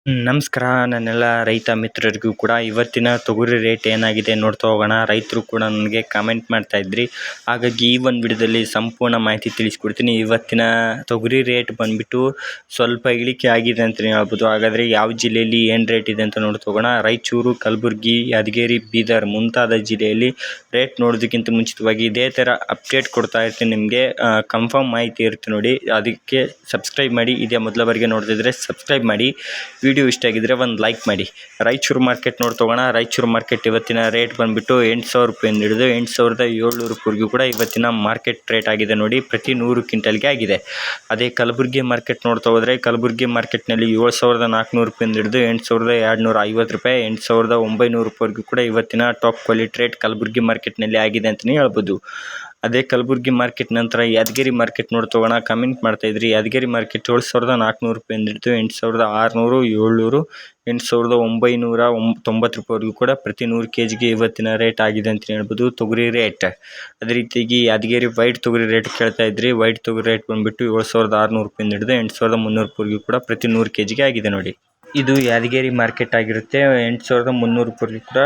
ನಮಸ್ಕಾರ ನನ್ನೆಲ್ಲ ರೈತ ಮಿತ್ರರಿಗೂ ಕೂಡ ಇವತ್ತಿನ ತೊಗರಿ ರೇಟ್ ಏನಾಗಿದೆ ನೋಡ್ತಾ ಹೋಗೋಣ. ರೈತರು ಕೂಡ ನನಗೆ ಕಾಮೆಂಟ್ ಮಾಡ್ತಾ ಇದ್ರಿ, ಹಾಗಾಗಿ ಈ ಒಂದು ವಿಡಿಯೋದಲ್ಲಿ ಸಂಪೂರ್ಣ ಮಾಹಿತಿ ತಿಳಿಸ್ಕೊಡ್ತೀನಿ. ಇವತ್ತಿನ ತೊಗರಿ ರೇಟ್ ಬಂದುಬಿಟ್ಟು ಸ್ವಲ್ಪ ಇಳಿಕೆ ಆಗಿದೆ ಅಂತಲೇ ಹೇಳ್ಬೋದು. ಹಾಗಾದರೆ ಯಾವ ಜಿಲ್ಲೆಯಲ್ಲಿ ಏನು ರೇಟ್ ಇದೆ ಅಂತ ನೋಡ್ತಾ ಹೋಗೋಣ. ರಾಯಚೂರು, ಕಲಬುರಗಿ, ಯಾದಗಿರಿ, ಬೀದರ್ ಮುಂತಾದ ಜಿಲ್ಲೆಯಲ್ಲಿ ರೇಟ್ ನೋಡೋದಕ್ಕಿಂತ ಮುಂಚಿತವಾಗಿ ಇದೇ ಥರ ಅಪ್ಡೇಟ್ ಕೊಡ್ತಾ ಇರ್ತೀನಿ ನಿಮಗೆ. ಕನ್ಫರ್ಮ್ ಮಾಹಿತಿ ಇರುತ್ತೆ ನೋಡಿ, ಅದಕ್ಕೆ ಸಬ್ಸ್ಕ್ರೈಬ್ ಮಾಡಿ. ಇದೇ ಮೊದಲ ಬಾರಿಗೆ ನೋಡ್ತಿದ್ರೆ ಸಬ್ಸ್ಕ್ರೈಬ್ ಮಾಡಿ. ವಿಡಿಯೋ ಇಷ್ಟ ಆಗಿದ್ರೆ ಒಂದು ಲೈಕ್ ಮಾಡಿ. ರಾಯಚೂರು ಮಾರ್ಕೆಟ್ ನೋಡ್ತೋಗೋಣ. ರಾಯಚೂರು ಮಾರ್ಕೆಟ್ ಇವತ್ತಿನ ರೇಟ್ ಬಂದುಬಿಟ್ಟು 8,000 ರೂಪಾಯಿಂದ ಹಿಡಿದು 8,700 ರೂಪಾಯಿವರೆಗೂ ಕೂಡ ಇವತ್ತಿನ ಮಾರ್ಕೆಟ್ ರೇಟ್ ಆಗಿದೆ ನೋಡಿ, ಪ್ರತಿ 100 ಕ್ವಿಂಟಲ್ಗೆ ಆಗಿದೆ. ಅದೇ ಕಲಬುರಗಿ ಮಾರ್ಕೆಟ್ ನೋಡ್ತಾ ಹೋದರೆ ಕಲಬುರಗಿ ಮಾರ್ಕೆಟ್ನಲ್ಲಿ 7,400 ರೂಪಾಯಿಂದ ಹಿಡಿದು 8,250 ರೂಪಾಯಿ, 8,900 ರೂಪಾಯಿವರೆಗೂ ಕೂಡ ಇವತ್ತಿನ ಟಾಪ್ ಕ್ವಾಲಿಟಿ ರೇಟ್ ಕಲಬುರಗಿ ಮಾರ್ಕೆಟ್ನಲ್ಲಿ ಆಗಿದೆ ಅಂತಲೇ ಹೇಳ್ಬೋದು. ಅದೇ ಕಲಬುರಗಿ ಮಾರ್ಕೆಟ್ ನಂತರ ಯಾದಗಿರಿ ಮಾರ್ಕೆಟ್ ನೋಡ್ತೋಗೋಣ. ಕಮೆಂಟ್ ಮಾಡ್ತಾಯಿದ್ರಿ, ಯಾದಗಿರಿ ಮಾರ್ಕೆಟ್ 7,400 ರೂಪಾಯಿಂದ ಹಿಡಿದು 8,600, 700, 8,990 ರೂಪಾಯಿವರೆಗೂ ಕೂಡ ಪ್ರತಿ 100 kgಗೆ ಇವತ್ತಿನ ರೇಟ್ ಆಗಿದೆ ಅಂತ ಹೇಳ್ಬೋದು ತೊಗರಿ ರೇಟ್. ಅದೇ ರೀತಿಯಾಗಿ ಯಾದಗಿರಿ ವೈಟ್ ತೊಗರಿ ರೇಟ್ ಕೇಳ್ತಾ ಇದ್ರಿ. ವೈಟ್ ತೊಗರಿ ರೇಟ್ ಬಂದುಬಿಟ್ಟು 7,600 ರೂಪಾಯಿಂದ ಹಿಡಿದು 8,300 ರೂಪಾಯಿವರೆಗೂ ಕೂಡ ಪ್ರತಿ 100 kgಗೆ ಆಗಿದೆ ನೋಡಿ. ಇದು ಯಾದಗಿರಿ ಮಾರ್ಕೆಟ್ ಆಗಿರುತ್ತೆ. 8,300 ರೂಪಾಯಿವರೆಗೂ ಕೂಡ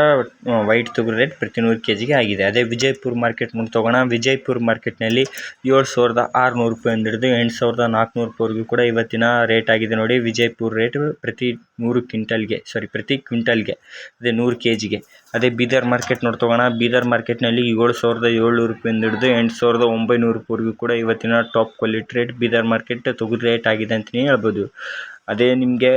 ವೈಟ್ ತೊಗರಿ ರೇಟ್ ಪ್ರತಿ 100 kgಗೆ ಆಗಿದೆ. ಅದೇ ವಿಜಯಪುರ ಮಾರ್ಕೆಟ್ ತಗೋಣ. ವಿಜಯಪುರ ಮಾರ್ಕೆಟ್ನಲ್ಲಿ 7,600 ರೂಪಾಯಿಂದ ಹಿಡಿದು 8,400 ರೂಪಾಯಿವರೆಗೂ ಕೂಡ ಇವತ್ತಿನ ರೇಟ್ ಆಗಿದೆ ನೋಡಿ. ವಿಜಯಪುರ ರೇಟ್ ಪ್ರತಿ ಕ್ವಿಂಟಲ್ಗೆ ಅದೇ 100 kgಗೆ. ಅದೇ ಬೀದರ್ ಮಾರ್ಕೆಟ್ ತಗೋಣ. ಬೀದರ್ ಮಾರ್ಕೆಟ್ನಲ್ಲಿ 7,700 ರೂಪಾಯಿಂದ ಹಿಡಿದು 8,900 ರೂಪಾಯಿವರೆಗೂ ಕೂಡ ಇವತ್ತಿನ top quality rate Bidar market ತೊಗರಿ ರೇಟ್ ಆಗಿದೆ ಅಂತಲೇ ಹೇಳ್ಬೋದು. ಅದೇ ನಿಮಗೆ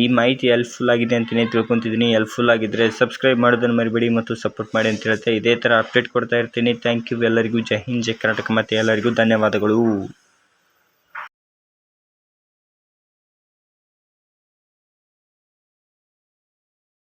ಈ ಮಾಹಿತಿ ಹೆಲ್ಪ್ಫುಲ್ ಆಗಿದೆ ಅಂತಲೇ ತಿಳ್ಕೊತಿದ್ದೀನಿ. ಹೆಲ್ಪ್ಫುಲ್ ಆಗಿದ್ದರೆ ಸಬ್ಸ್ಕ್ರೈಬ್ ಮಾಡೋದನ್ನು ಮರಿಬೇಡಿ ಮತ್ತು ಸಪೋರ್ಟ್ ಮಾಡಿ ಅಂತ ಹೇಳ್ತಾ ಇದೇ ಥರ ಅಪ್ಡೇಟ್ ಕೊಡ್ತಾ ಇರ್ತೀನಿ. ಥ್ಯಾಂಕ್ ಯು ಎಲ್ಲರಿಗೂ. ಜೈ ಹಿಂದ್, ಜೈ ಕರ್ನಾಟಕ ಮತ್ತು ಎಲ್ಲರಿಗೂ ಧನ್ಯವಾದಗಳು.